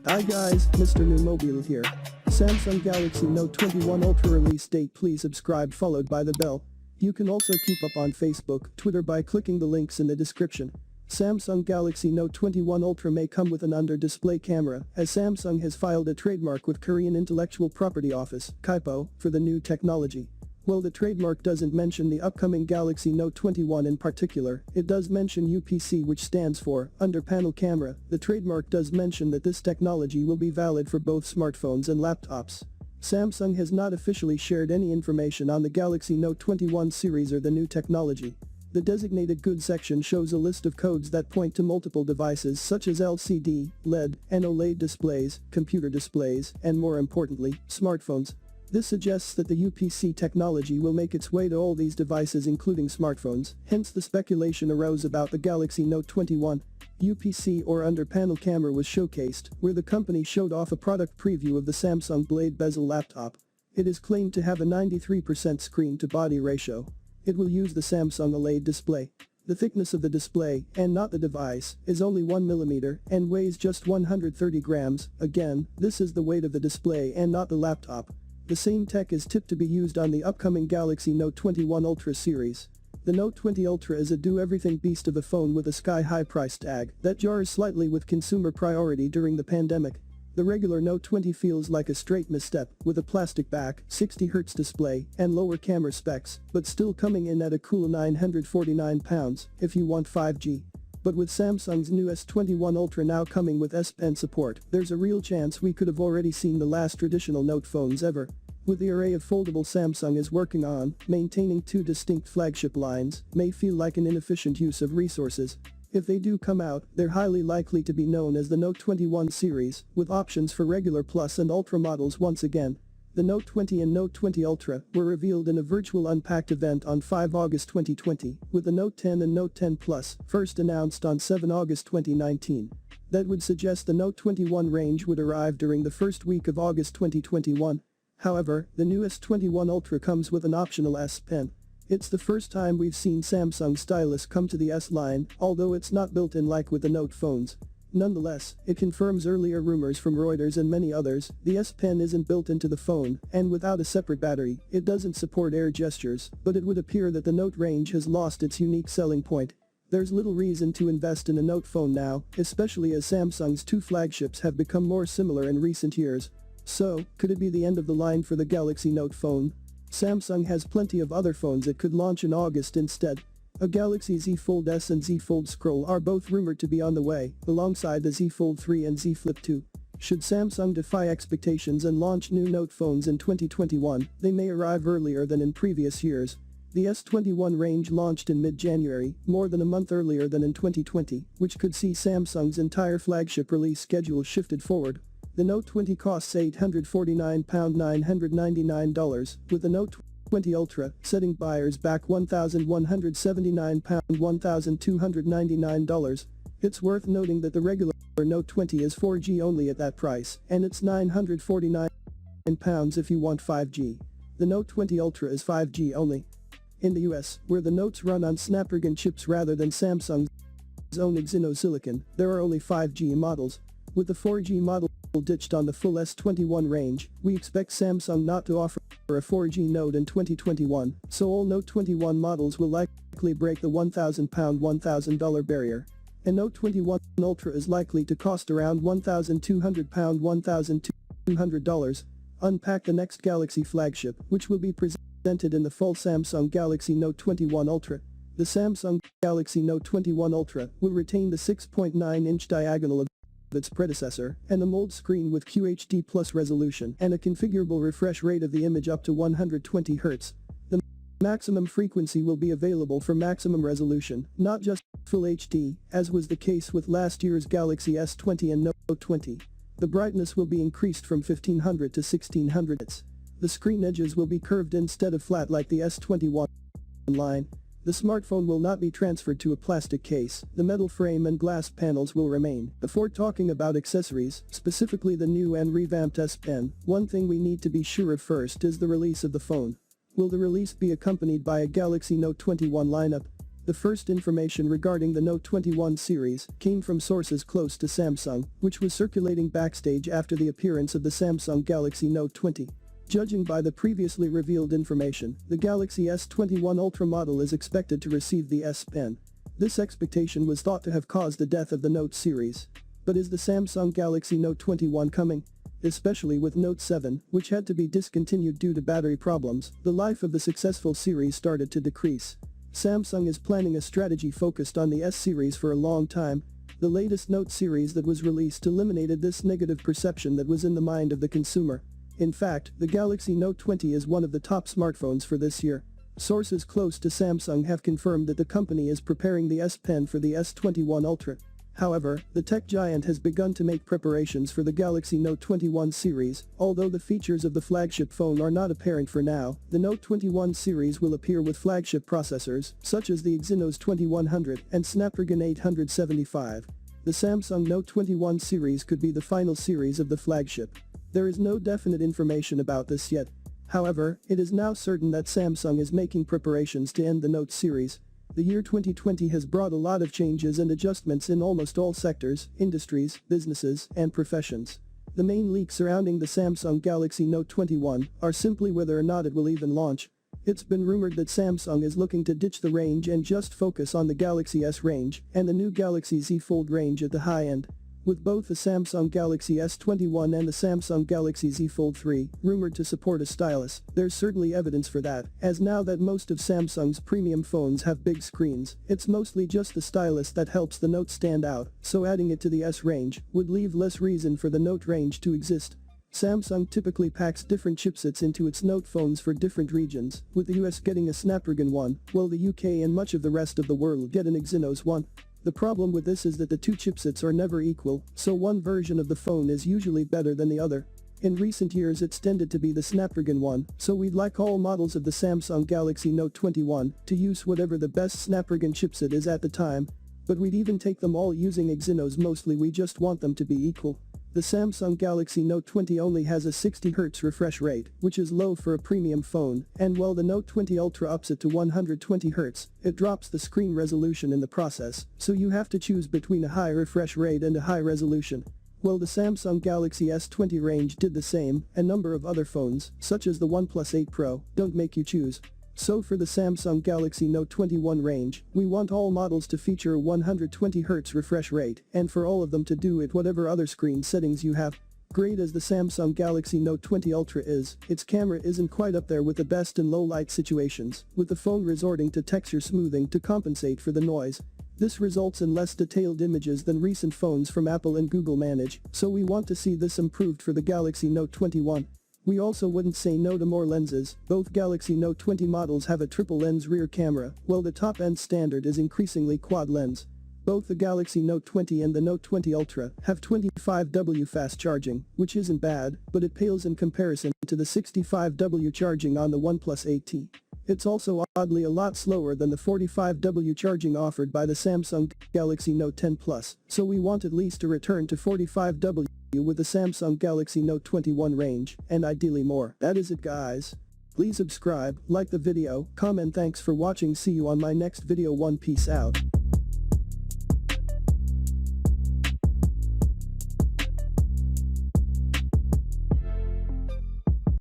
Hi guys, Mrnewmobile here. Samsung Galaxy Note 21 Ultra release date, please subscribe followed by the bell. You can also keep up on Facebook, Twitter by clicking the links in the description. Samsung Galaxy Note 21 Ultra may come with an under-display camera, as Samsung has filed a trademark with Korean Intellectual Property Office, KIPO, for the new technology. While the trademark doesn't mention the upcoming Galaxy Note 21 in particular, it does mention UPC, which stands for under-panel camera. The trademark does mention that this technology will be valid for both smartphones and laptops. Samsung has not officially shared any information on the Galaxy Note 21 series or the new technology. The designated goods section shows a list of codes that point to multiple devices such as LCD, LED, and OLED displays, computer displays, and more importantly, smartphones. This suggests that the UPC technology will make its way to all these devices including smartphones, hence the speculation arose about the Galaxy Note 21. UPC or under-panel camera was showcased, where the company showed off a product preview of the Samsung Blade bezel laptop. It is claimed to have a 93% screen-to-body ratio. It will use the Samsung OLED display. The thickness of the display, and not the device, is only 1 mm and weighs just 130 grams. Again, this is the weight of the display and not the laptop. The same tech is tipped to be used on the upcoming Galaxy Note 21 Ultra series. The Note 20 Ultra is a do-everything beast of a phone with a sky-high price tag that jars slightly with consumer priority during the pandemic. The regular Note 20 feels like a straight misstep, with a plastic back, 60Hz display, and lower camera specs, but still coming in at a cool £949 if you want 5G. But with Samsung's new S21 Ultra now coming with S Pen support, there's a real chance we could have already seen the last traditional Note phones ever. With the array of foldable Samsung is working on, maintaining two distinct flagship lines may feel like an inefficient use of resources. If they do come out, they're highly likely to be known as the Note 21 series, with options for regular Plus and Ultra models once again. The Note 20 and Note 20 Ultra were revealed in a virtual Unpacked event on 5 August 2020, with the Note 10 and Note 10 Plus first announced on 7 August 2019. That would suggest the Note 21 range would arrive during the first week of August 2021. However, the new S21 Ultra comes with an optional S Pen. It's the first time we've seen Samsung stylus come to the S line, although it's not built in like with the Note phones. Nonetheless, it confirms earlier rumors from Reuters and many others. The S Pen isn't built into the phone, and without a separate battery, it doesn't support air gestures, but it would appear that the Note range has lost its unique selling point. There's little reason to invest in a Note phone now, especially as Samsung's two flagships have become more similar in recent years. So, could it be the end of the line for the Galaxy Note phone? Samsung has plenty of other phones it could launch in August instead. A Galaxy Z Fold S and Z Fold Scroll are both rumored to be on the way, alongside the Z Fold 3 and Z Flip 2. Should Samsung defy expectations and launch new Note phones in 2021, they may arrive earlier than in previous years. The S21 range launched in mid-January, more than a month earlier than in 2020, which could see Samsung's entire flagship release schedule shifted forward. The Note 20 costs £849.999, with the Note 20 Ultra setting buyers back £1,179.1299. It's worth noting that the regular Note 20 is 4G only at that price, and it's £949 if you want 5G. The Note 20 Ultra is 5G only. In the US, where the Notes run on Snapdragon chips rather than Samsung's own Exynos silicon, there are only 5G models. With the 4G model ditched on the full S21 range, we expect Samsung not to offer a 4G Note in 2021, so all Note 21 models will likely break the £1,000 $1,000 barrier. A Note 21 Ultra is likely to cost around £1,200 $1,200. Unpack the next Galaxy flagship, which will be presented in the fall Samsung Galaxy Note 21 Ultra. The Samsung Galaxy Note 21 Ultra will retain the 6.9-inch diagonal of its predecessor, and a mold screen with QHD Plus resolution and a configurable refresh rate of the image up to 120 Hz. The maximum frequency will be available for maximum resolution, not just Full HD, as was the case with last year's Galaxy S20 and Note 20. The brightness will be increased from 1500 to 1600 nits. The screen edges will be curved instead of flat like the S21 line. The smartphone will not be transferred to a plastic case, the metal frame and glass panels will remain. Before talking about accessories, specifically the new and revamped S Pen, one thing we need to be sure of first is the release of the phone. Will the release be accompanied by a Galaxy Note 21 lineup? The first information regarding the Note 21 series came from sources close to Samsung, which was circulating backstage after the appearance of the Samsung Galaxy Note 20. Judging by the previously revealed information, the Galaxy S21 Ultra model is expected to receive the S Pen. This expectation was thought to have caused the death of the Note series. But is the Samsung Galaxy Note 21 coming? Especially with Note 7, which had to be discontinued due to battery problems, the life of the successful series started to decrease. Samsung is planning a strategy focused on the S series for a long time. The latest Note series that was released eliminated this negative perception that was in the mind of the consumer. In fact, the Galaxy Note 20 is one of the top smartphones for this year. Sources close to Samsung have confirmed that the company is preparing the S Pen for the S21 Ultra. However, the tech giant has begun to make preparations for the Galaxy Note 21 series. Although the features of the flagship phone are not apparent for now, the Note 21 series will appear with flagship processors, such as the Exynos 2100 and Snapdragon 875. The Samsung Note 21 series could be the final series of the flagship. There is no definite information about this yet. However, it is now certain that Samsung is making preparations to end the Note series. The year 2020 has brought a lot of changes and adjustments in almost all sectors, industries, businesses, and professions. The main leaks surrounding the Samsung Galaxy Note 21 are simply whether or not it will even launch. It's been rumored that Samsung is looking to ditch the range and just focus on the Galaxy S range and the new Galaxy Z Fold range at the high end. With both the Samsung Galaxy S21 and the Samsung Galaxy Z Fold 3 rumored to support a stylus, there's certainly evidence for that, as now that most of Samsung's premium phones have big screens, it's mostly just the stylus that helps the Note stand out, so adding it to the S range would leave less reason for the Note range to exist. Samsung typically packs different chipsets into its Note phones for different regions, with the US getting a Snapdragon 1, while the UK and much of the rest of the world get an Exynos 1. The problem with this is that the two chipsets are never equal, so one version of the phone is usually better than the other. In recent years it's tended to be the Snapdragon 1, so we'd like all models of the Samsung Galaxy Note 21 to use whatever the best Snapdragon chipset is at the time. But we'd even take them all using Exynos, mostly we just want them to be equal. The Samsung Galaxy Note 20 only has a 60Hz refresh rate, which is low for a premium phone, and while the Note 20 Ultra ups it to 120Hz, it drops the screen resolution in the process, so you have to choose between a high refresh rate and a high resolution. While the Samsung Galaxy S20 range did the same, a number of other phones, such as the OnePlus 8 Pro, don't make you choose. So for the Samsung Galaxy Note 21 range, we want all models to feature a 120Hz refresh rate, and for all of them to do it whatever other screen settings you have. Great as the Samsung Galaxy Note 20 Ultra is, its camera isn't quite up there with the best in low light situations, with the phone resorting to texture smoothing to compensate for the noise. This results in less detailed images than recent phones from Apple and Google manage, so we want to see this improved for the Galaxy Note 21. We also wouldn't say no to more lenses. Both Galaxy Note 20 models have a triple lens rear camera, while the top-end standard is increasingly quad lens. Both the Galaxy Note 20 and the Note 20 Ultra have 25W fast charging, which isn't bad, but it pales in comparison to the 65W charging on the OnePlus 8T. It's also oddly a lot slower than the 45W charging offered by the Samsung Galaxy Note 10 Plus, so we want at least a return to 45W with the Samsung Galaxy Note 21 range, and ideally more. That is it guys. Please subscribe, like the video, comment. Thanks for watching. See you on my next video. One peace out.